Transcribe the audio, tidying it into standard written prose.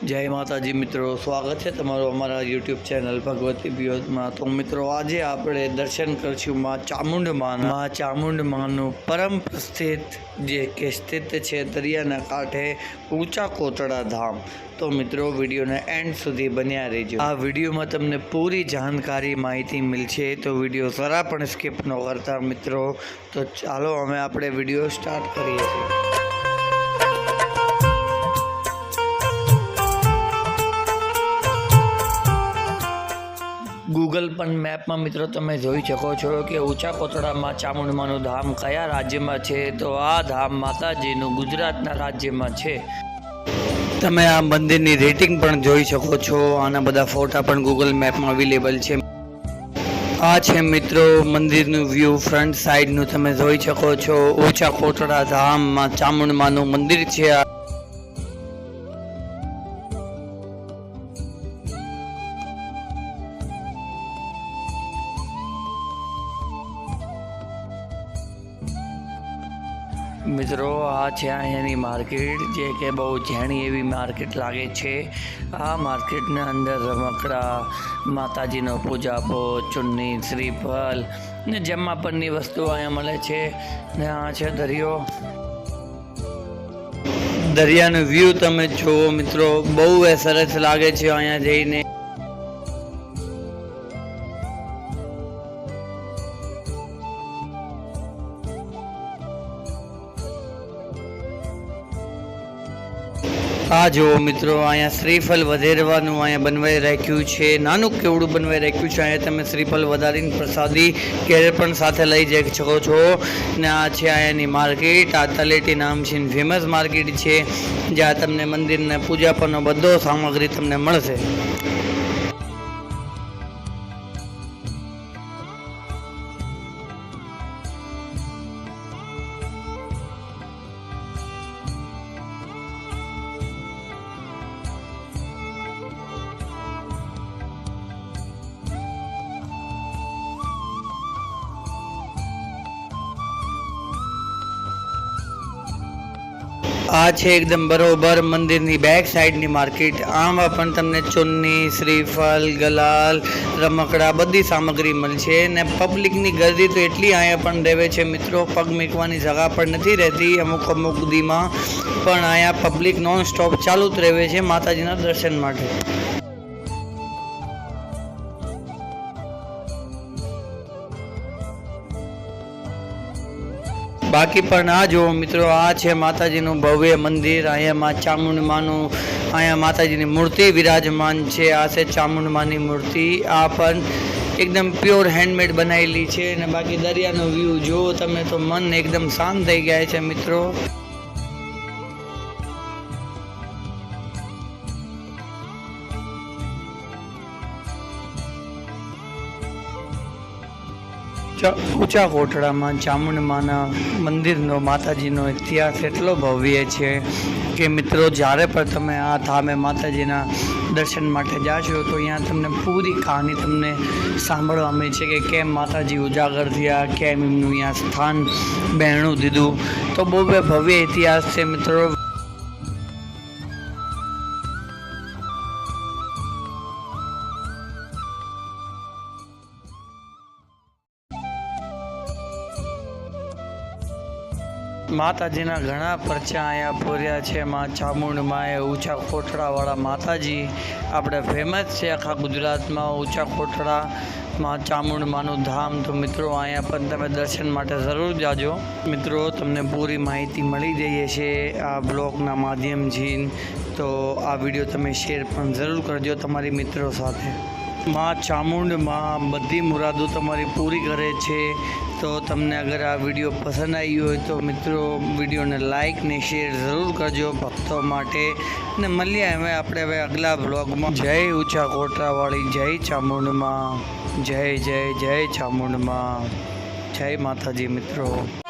जय माताजी मित्रों, स्वागत है तमारो अमरा यूट्यूब चैनल भगवती बियोज में। तो मित्रों, आज आप दर्शन करशु माँ चामुंड माँ परम प्रसिद्ध जे के स्थित है दरियाना कांठे ऊंचा कोटड़ा धाम। तो मित्रों, वीडियो ने एंड सुधी बन्या रहीजो। आ वीडियो में तमने पूरी जानकारी माहिती मिलशे, तो वीडियो जरा पण स्किप न करता मित्रों। तो चालो अमे आपणे वीडियो स्टार्ट करीए छीए। गूगल पर मैप में मित्रों तमे जोई शको छो कि ऊंचा कोटड़ा में चामुंड मानु धाम कया राज्य में छे। तो आ धाम माताजीनु गुजरातना राज्य में छे। तमे आ मंदिरनी रेटिंग पण जोई शको छो। आना बधा फोटा पण गूगल मैप में अवेलेबल छे। आ छे मित्रों मंदिरनु व्यू फ्रंट साइडनु तमे जोई शको छो। ऊंचा कोटड़ा धाम में चामुंड मानु मंदिर छे। मित्रों, आ छे अहींयानी मार्केट, जे के बहु झेणी एवी मार्केट लागे छे। आ मार्केट ने अंदर रमकड़ा, माताजीनो पूजापो, चुन्नी, श्रीफल ने जमापननी वस्तु अहींया मळे छे। ने आ छे दरियो। दरियानो व्यू तमे जोवो मित्रों, बहु सरस लागे छे अहींया जईने। आ जो मित्रों, अँ श्रीफल वधेरवानुं अँ बनवाई राख्युं छे। नानुं केवडुं बनवाई राख्युं छे। अँ तमे श्रीफल वधारीने प्रसादी घरे पण साथे लई जई शको छो। ने आ छे अहींयानी मार्केट। आ तलेटी नाम छे फेमस मार्केट छे, ज्यां तमने मंदिरने पूजापानो बधो सामग्री तमने मळशे। आ छे एकदम बरोबर मंदिरनी बेक साइडनी मार्केट। आमां पण तमने चुन्नी, श्रीफल, गलाल, रमकड़ा बधी सामग्री मळशे। ने पब्लिकनी गर्दी तो एटली अहींया पण रहेवे छे मित्रों, पग मूकवानी जगह पण नथी रहती अमुक अमुक दीमां, पण अहींया पब्लिक नॉन स्टॉप चालू ज रहेवे छे माताजीना दर्शन माटे। बाकी पण आ जो मित्रों, आ छे माताजीनु भव्य मंदिर। अहींया मां चामुंड मानु अहींया माताजीनी मूर्ति विराजमान छे। आ छे चामुंड मानी मूर्ति। आ पण एकदम प्योर हेन्डमेड बनावेली छे। ने बाकी दरियानो व्यू जो तमे तो मन एकदम शांत थई गया छे मित्रों। ऊंचा कोटड़ा में चामुंड माना मंदिरनो माताजीनो इतिहास एटलो भव्य है कि मित्रों, જ્યારે પણ તમે આ ધામે માતાજીના દર્શન માટે જાશો તો અહીંયા તમને પૂરી કહાની તમને સાંભળવા મળશે કે કેમ માતાજી ઉજાગર થયા, કેમ એમનું અહીંયા સ્થાન બહેણું દીધું। તો બહુ ભવ્ય ઇતિહાસ છે મિત્રો। माताजीना घणा परचा अहींया पूर्या छे। मां चामुंड माए ऊंचा कोटड़ावाळा माताजी आपणे फेमस छे आखा गुजरात में। ऊंचा कोटड़ा मां चामुंड मानु धाम। तो मित्रों, अहींया पण तमे दर्शन माटे जरूर जाजो। मित्रों, तमने पूरी माहिती मळी जई छे आ ब्लॉगना माध्यमथी। तो आ विडियो तमे शेर पण जरूर करजो तमारी मित्रों साथे। मां चामुंड मां बधी मुरादों तमारी पूरी करे छे। तो तमने अगर आ विडियो पसंद आई हो तो मित्रों, विडियो ने लाइक ने शेर जरूर करजो भक्तों माटे। ने मळीए हवे आपणे हवे अगला ब्लॉग में। जय ऊंचा कोटड़ा वाली, जय चामुंड मां, जय जय जय चामुंड मां, जय माताजी मित्रों।